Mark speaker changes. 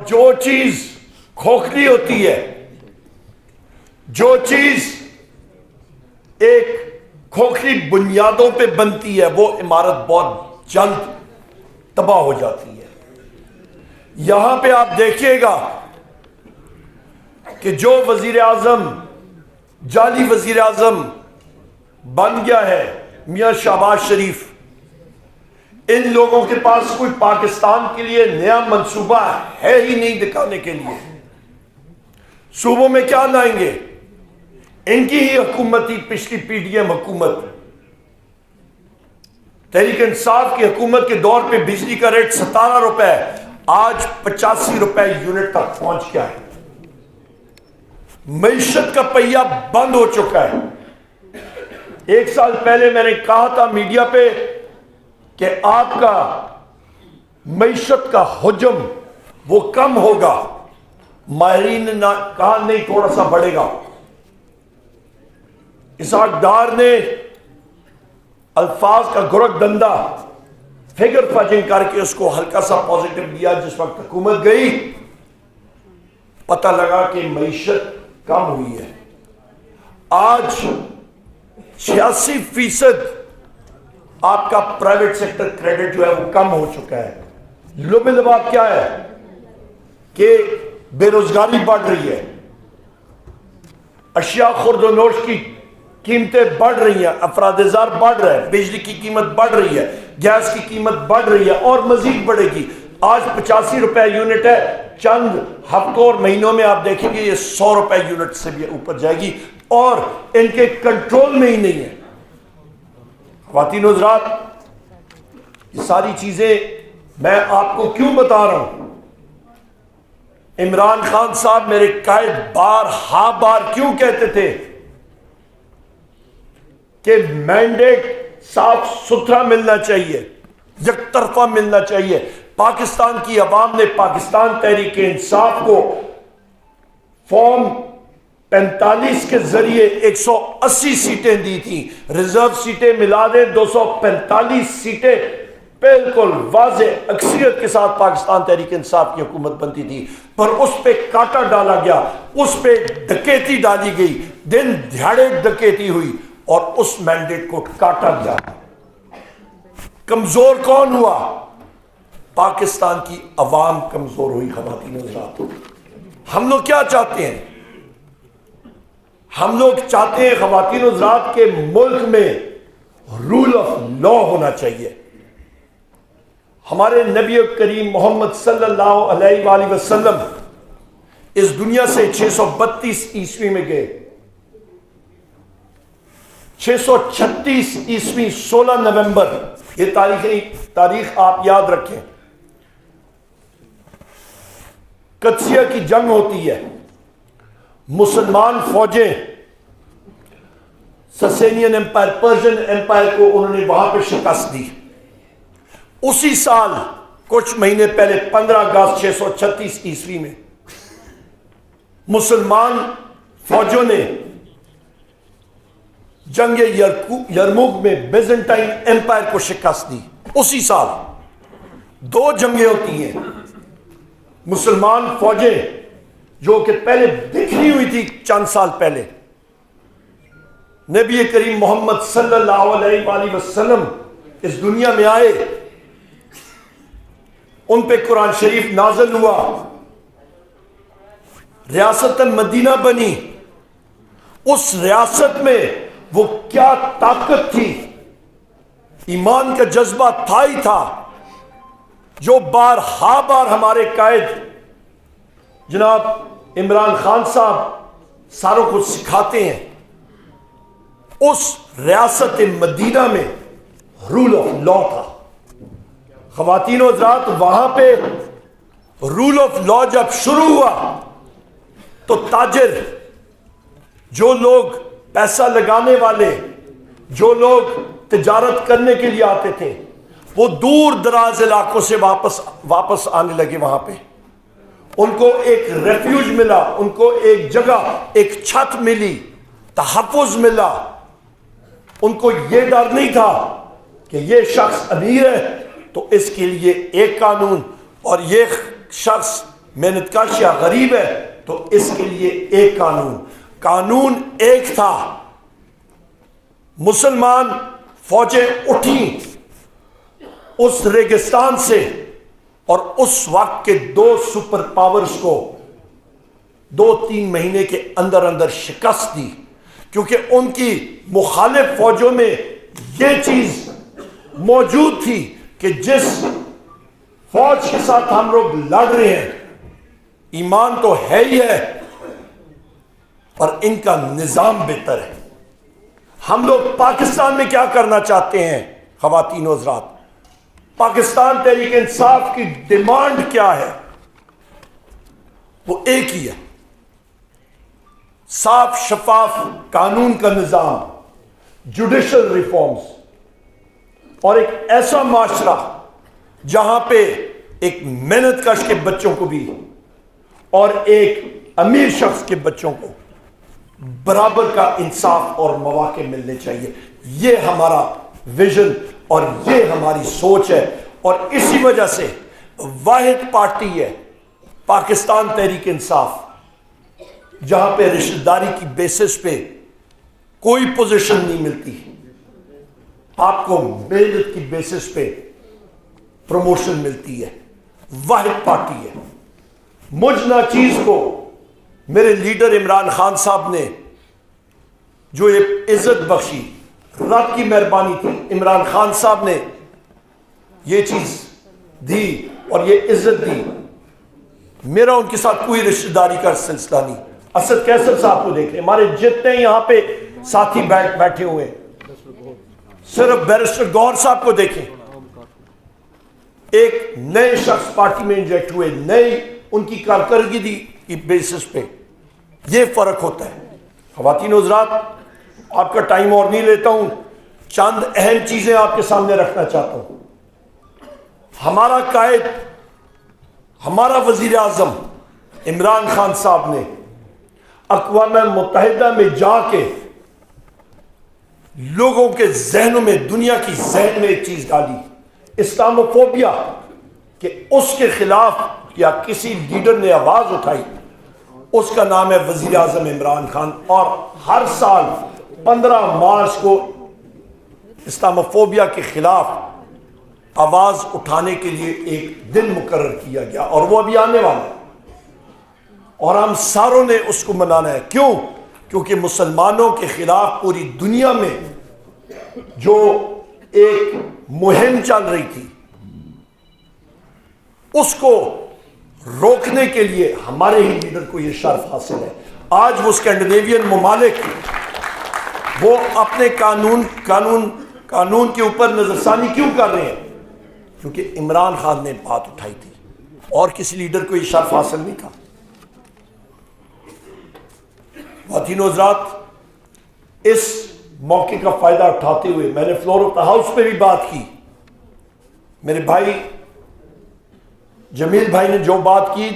Speaker 1: جو چیز کھوکھلی ہوتی ہے، جو چیز ایک کھوکھلی بنیادوں پہ بنتی ہے، وہ عمارت بہت جلد تباہ ہو جاتی ہے۔ یہاں پہ آپ دیکھیے گا کہ جو وزیر اعظم جعلی وزیر اعظم بن گیا ہے میاں شہباز شریف، ان لوگوں کے پاس کوئی پاکستان کے لیے نیا منصوبہ ہے ہی نہیں دکھانے کے لیے۔ صوبوں میں کیا لائیں گے؟ ان کی ہی حکومت تھی، پچھلی پی ڈی ایم حکومت، تحریک انصاف کی حکومت کے دور پہ بجلی کا ریٹ 17 روپے، آج 85 روپے یونٹ تک پہنچ گیا ہے۔ معیشت کا پہیہ بند ہو چکا ہے۔ 1 سال پہلے میں نے کہا تھا میڈیا پہ کہ آپ کا معیشت کا حجم وہ کم ہوگا، ماہرین نے کہا نہیں، تھوڑا سا بڑھے گا۔ اسحاق ڈار نے الفاظ کا گرگ دندہ فگر فجنگ کر کے اس کو ہلکا سا پازیٹو دیا۔ جس وقت حکومت گئی پتہ لگا کہ معیشت کم ہوئی ہے۔ آج 86% آپ کا پرائیویٹ سیکٹر کریڈٹ جو ہے وہ کم ہو چکا ہے۔ لب لباب کیا ہے کہ بے روزگاری بڑھ رہی ہے، اشیاء خرد و نوش کی قیمتیں بڑھ رہی ہیں، افراد زار بڑھ رہے ہیں، بجلی کی قیمت بڑھ رہی ہے، گیس کی قیمت بڑھ رہی ہے اور مزید بڑھے گی۔ آج 85 روپے یونٹ ہے، چند ہفتوں اور مہینوں میں آپ دیکھیں گے یہ 100 روپے یونٹ سے بھی اوپر جائے گی اور ان کے کنٹرول میں ہی نہیں ہے۔ خواتین و حضرات، یہ ساری چیزیں میں آپ کو کیوں بتا رہا ہوں؟ عمران خان صاحب میرے قائد بار کیوں کہتے تھے کہ مینڈیٹ صاف ستھرا ملنا چاہیے، یک طرفہ ملنا چاہیے۔ پاکستان کی عوام نے پاکستان تحریک انصاف کو فارم 45 کے ذریعے 180 سیٹیں دی تھی، ریزرو سیٹیں ملا دیں 245 سیٹیں، بالکل واضح اکثریت کے ساتھ پاکستان تحریک انصاف کی حکومت بنتی تھی، پر اس پہ کاٹا ڈالا گیا، اس پہ ڈکیتی ڈالی گئی، دن دہاڑے ڈکیتی ہوئی اور اس مینڈیٹ کو کاٹا گیا۔ کمزور کون ہوا؟ پاکستان کی عوام کمزور ہوئی۔ خواتین و حضرات، ہم لوگ کیا چاہتے ہیں؟ ہم لوگ چاہتے ہیں خواتین و حضرات کے ملک میں رول آف لا ہونا چاہیے۔ ہمارے نبی کریم محمد صلی اللہ علیہ وآلہ وسلم اس دنیا سے 632 عیسوی میں گئے۔ 636 عیسوی 16 نومبر، یہ تاریخ آپ یاد رکھیں، قدسیہ کی جنگ ہوتی ہے۔ مسلمان فوجیں سسینین امپائر، پرشین امپائر کو انہوں نے وہاں پہ شکست دی۔ اسی سال کچھ مہینے پہلے 15 اگست 636 عیسوی میں مسلمان فوجوں نے جنگ یرموک میں بیزنٹائن امپائر کو شکست دی۔ اسی سال 2 جنگیں ہوتی ہیں۔ مسلمان فوجیں جو کہ پہلے بکھری ہوئی تھی چند سال پہلے، نبی کریم محمد صلی اللہ علیہ وآلہ وسلم اس دنیا میں آئے، ان پہ قرآن شریف نازل ہوا، ریاست مدینہ بنی۔ اس ریاست میں وہ کیا طاقت تھی، ایمان کا جذبہ تھا ہی تھا، جو بار ہمارے قائد جناب عمران خان صاحب ساروں کو سکھاتے ہیں۔ اس ریاست مدینہ میں رول آف لا تھا۔ خواتین و حضرات، وہاں پہ رول آف لا جب شروع ہوا تو تاجر، جو لوگ پیسہ لگانے والے، جو لوگ تجارت کرنے کے لیے آتے تھے، وہ دور دراز علاقوں سے واپس آنے لگے۔ وہاں پہ ان کو ایک ریفیوج ملا، ان کو ایک جگہ، ایک چھت ملی، تحفظ ملا۔ ان کو یہ ڈر نہیں تھا کہ یہ شخص امیر ہے تو اس کے لیے ایک قانون اور یہ شخص محنت کش یا غریب ہے تو اس کے لیے ایک قانون ایک تھا. مسلمان فوجیں اٹھیں اس ریگستان سے اور اس وقت کے 2 سپر پاورز کو 2-3 مہینے کے اندر شکست دی، کیونکہ ان کی مخالف فوجوں میں یہ چیز موجود تھی کہ جس فوج کے ساتھ ہم لوگ لڑ رہے ہیں ایمان تو ہے ہی ہے اور ان کا نظام بہتر ہے. ہم لوگ پاکستان میں کیا کرنا چاہتے ہیں خواتین و حضرات؟ پاکستان تحریک انصاف کی ڈیمانڈ کیا ہے؟ وہ ایک ہی ہے، صاف شفاف قانون کا نظام، جوڈیشل ریفارمز، اور ایک ایسا معاشرہ جہاں پہ ایک محنت کش کے بچوں کو بھی اور ایک امیر شخص کے بچوں کو برابر کا انصاف اور مواقع ملنے چاہیے. یہ ہمارا ویژن اور یہ ہماری سوچ ہے، اور اسی وجہ سے واحد پارٹی ہے پاکستان تحریک انصاف جہاں پہ رشتہ داری کی بیسس پہ کوئی پوزیشن نہیں ملتی، آپ کو محنت کی بیسس پہ پروموشن ملتی ہے. واحد پارٹی ہے. مجھ ناچیز کو میرے لیڈر عمران خان صاحب نے جو یہ عزت بخشی، رب کی مہربانی تھی، عمران خان صاحب نے یہ چیز دی اور یہ عزت دی. میرا ان کے ساتھ کوئی رشتہ داری کا سلسلہ نہیں. اسد کیسر صاحب کو دیکھیں، ہمارے جتنے یہاں پہ ساتھی بیٹھے ہوئے ہیں، صرف بیرسٹر گوہر صاحب کو دیکھیں، ایک نئے شخص پارٹی میں انجیکٹ ہوئے، نئی ان کی کارکردگی کی بیسس پہ یہ فرق ہوتا ہے. خواتین و حضرات، آپ کا ٹائم اور نہیں لیتا ہوں، چند اہم چیزیں آپ کے سامنے رکھنا چاہتا ہوں. ہمارا قائد، ہمارا وزیر اعظم عمران خان صاحب نے اقوام متحدہ میں جا کے لوگوں کے ذہنوں میں، دنیا کی ذہن میں ایک چیز ڈالی، اسلاموفوبیا، کہ اس کے خلاف یا کسی لیڈر نے آواز اٹھائی، اس کا نام ہے وزیر اعظم عمران خان. اور ہر سال 15 مارچ کو اسلاموفوبیا کے خلاف آواز اٹھانے کے لیے ایک دن مقرر کیا گیا اور وہ ابھی آنے والا ہے، اور ہم ساروں نے اس کو منانا ہے. کیوں؟ کیونکہ مسلمانوں کے خلاف پوری دنیا میں جو ایک مہم چل رہی تھی اس کو روکنے کے لیے ہمارے ہی لیڈر کو یہ شرف حاصل ہے. آج وہ اسکینڈینیوین ممالک وہ اپنے قانون کے اوپر نظر ثانی کیوں کر رہے ہیں؟ کیونکہ عمران خان نے بات اٹھائی تھی اور کسی لیڈر کو یہ شرف حاصل نہیں تھا. خواتین و حضرات، اس موقع کا فائدہ اٹھاتے ہوئے میں نے فلور آف دا ہاؤس پہ بھی بات کی. میرے بھائی جمیل بھائی نے جو بات کی